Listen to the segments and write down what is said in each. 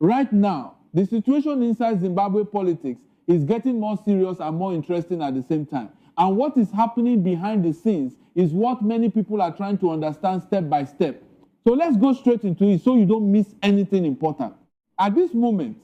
Right now, the situation inside Zimbabwe politics is getting more serious and more interesting at the same time. And what is happening behind the scenes is what many people are trying to understand step by step. So let's go straight into it so you don't miss anything important. At this moment,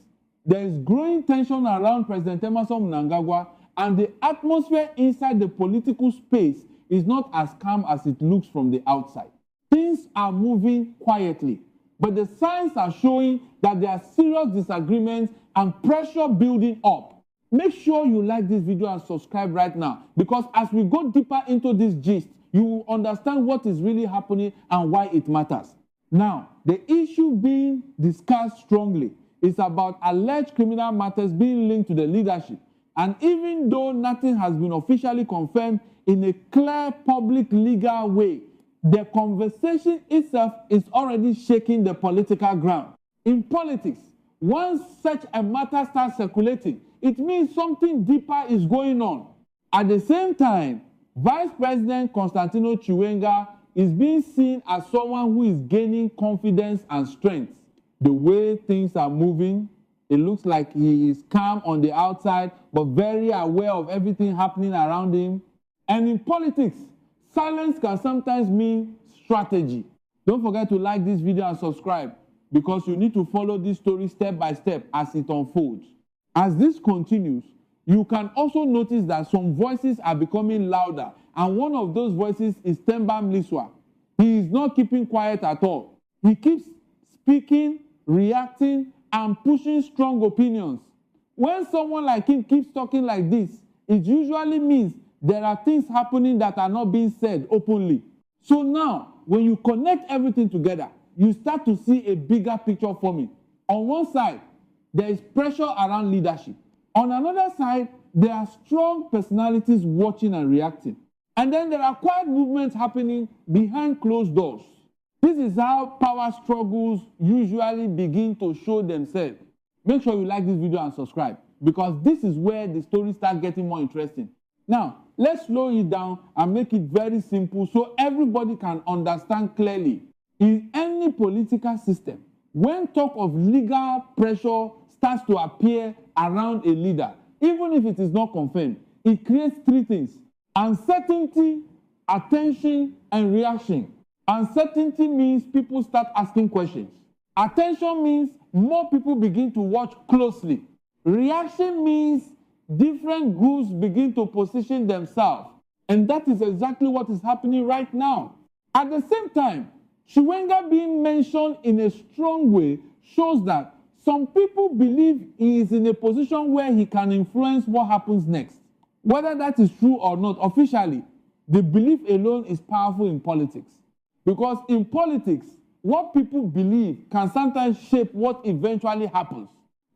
there is growing tension around President Emerson Mnangagwa, and the atmosphere inside the political space is not as calm as it looks from the outside. Things are moving quietly, but the signs are showing that there are serious disagreements and pressure building up. Make sure you like this video and subscribe right now, because as we go deeper into this gist, you will understand what is really happening and why it matters. Now, the issue being discussed strongly is about alleged criminal matters being linked to the leadership. And even though nothing has been officially confirmed in a clear public legal way, the conversation itself is already shaking the political ground. In politics, once such a matter starts circulating, it means something deeper is going on. At the same time, Vice President Constantino Chiwenga is being seen as someone who is gaining confidence and strength. The way things are moving, it looks like he is calm on the outside, but very aware of everything happening around him. And in politics, silence can sometimes mean strategy. Don't forget to like this video and subscribe, because you need to follow this story step by step as it unfolds. As this continues, you can also notice that some voices are becoming louder, and one of those voices is Mliswa. He is not keeping quiet at all. He keeps speaking, reacting, and pushing strong opinions. When someone like him keeps talking like this, it usually means there are things happening that are not being said openly. So now, when you connect everything together, you start to see a bigger picture forming. On one side, there is pressure around leadership. On another side, there are strong personalities watching and reacting. And then there are quiet movements happening behind closed doors. This is how power struggles usually begin to show themselves. Make sure you like this video and subscribe, because this is where the story starts getting more interesting. Now, let's slow it down and make it very simple so everybody can understand clearly. In any political system, when talk of legal pressure starts to appear around a leader, even if it is not confirmed, it creates three things: uncertainty, attention, and reaction. Uncertainty means people start asking questions. Attention means more people begin to watch closely. Reaction means different groups begin to position themselves. And that is exactly what is happening right now. At the same time, Chiwenga being mentioned in a strong way shows that some people believe he is in a position where he can influence what happens next. Whether that is true or not, officially, the belief alone is powerful in politics. Because in politics, what people believe can sometimes shape what eventually happens.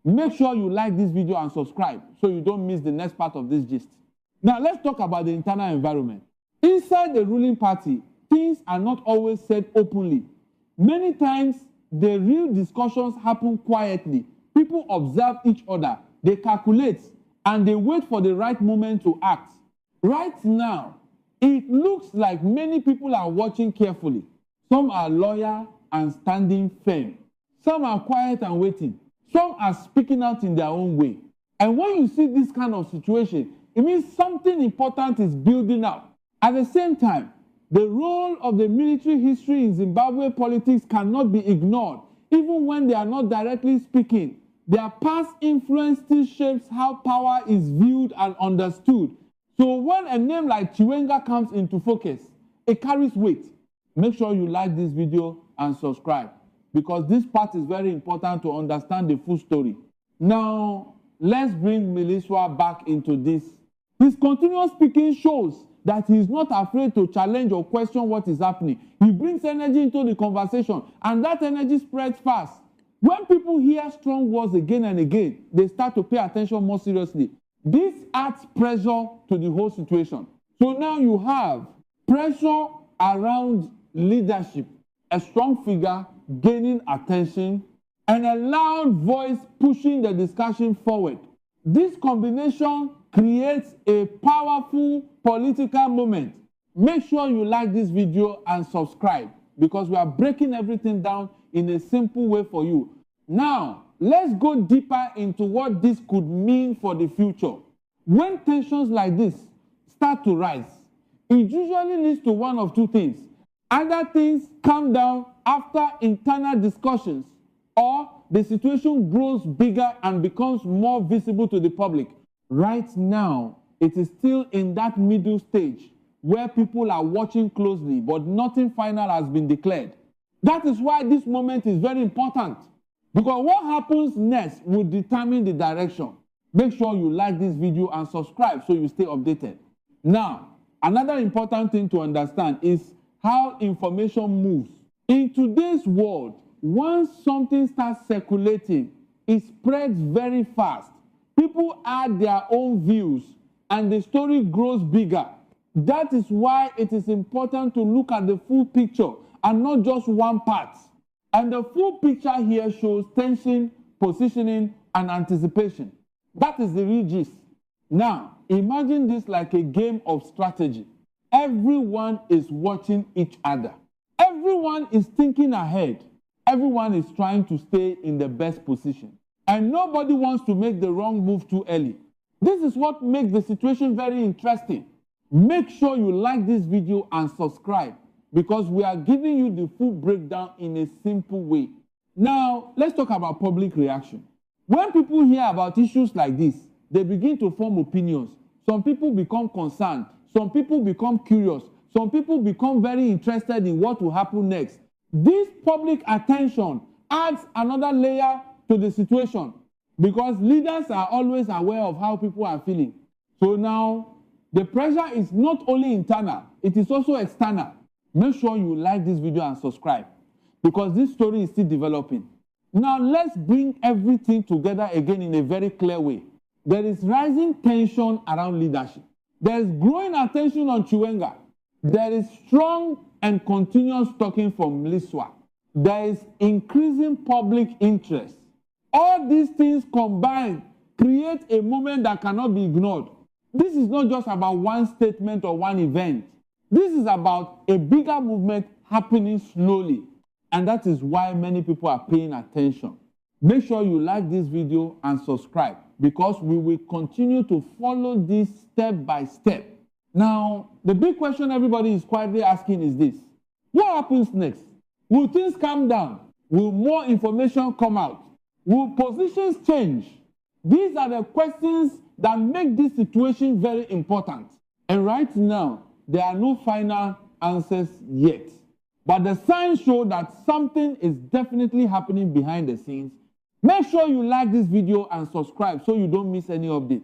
Make sure you like this video and subscribe so you don't miss the next part of this gist. Now let's talk about the internal environment. Inside the ruling party, things are not always said openly. Many times, the real discussions happen quietly. People observe each other, they calculate, and they wait for the right moment to act. Right now, it looks like many people are watching carefully. Some are loyal and standing firm. Some are quiet and waiting. Some are speaking out in their own way. And when you see this kind of situation, it means something important is building up. At the same time, the role of the military history in Zimbabwe politics cannot be ignored, even when they are not directly speaking. Their past influence still shapes how power is viewed and understood. So when a name like Chiwenga comes into focus, it carries weight. Make sure you like this video and subscribe, because this part is very important to understand the full story. Now, let's bring Mliswa back into this. His continuous speaking shows that he is not afraid to challenge or question what is happening. He brings energy into the conversation, and that energy spreads fast. When people hear strong words again and again, they start to pay attention more seriously. This adds pressure to the whole situation. So now you have pressure around leadership, a strong figure gaining attention, and a loud voice pushing the discussion forward. This combination creates a powerful political moment. Make sure you like this video and subscribe, because we are breaking everything down in a simple way for you. Now, let's go deeper into what this could mean for the future. When tensions like this start to rise, it usually leads to one of two things. Either things calm down after internal discussions, or the situation grows bigger and becomes more visible to the public. Right now, it is still in that middle stage where people are watching closely, but nothing final has been declared. That is why this moment is very important, because what happens next will determine the direction. Make sure you like this video and subscribe so you stay updated. Now, another important thing to understand is how information moves. In today's world, once something starts circulating, it spreads very fast. People add their own views and the story grows bigger. That is why it is important to look at the full picture and not just one part. And the full picture here shows tension, positioning, and anticipation. That is the real gist. Now, imagine this like a game of strategy. Everyone is watching each other. Everyone is thinking ahead. Everyone is trying to stay in the best position. And nobody wants to make the wrong move too early. This is what makes the situation very interesting. Make sure you like this video and subscribe, because we are giving you the full breakdown in a simple way. Now, let's talk about public reaction. When people hear about issues like this, they begin to form opinions. Some people become concerned. Some people become curious. Some people become very interested in what will happen next. This public attention adds another layer to the situation, because leaders are always aware of how people are feeling. So now, the pressure is not only internal, it is also external. Make sure you like this video and subscribe, because this story is still developing. Now, let's bring everything together again in a very clear way. There is rising tension around leadership. There is growing attention on Chiwenga. There is strong and continuous talking from Mliswa. There is increasing public interest. All these things combined create a moment that cannot be ignored. This is not just about one statement or one event. This is about a bigger movement happening slowly. And that is why many people are paying attention. Make sure you like this video and subscribe, because we will continue to follow this step by step. Now, the big question everybody is quietly asking is this: what happens next? Will things calm down? Will more information come out? Will positions change? These are the questions that make this situation very important. And right now, there are no final answers yet. But the signs show that something is definitely happening behind the scenes. Make sure you like this video and subscribe so you don't miss any update.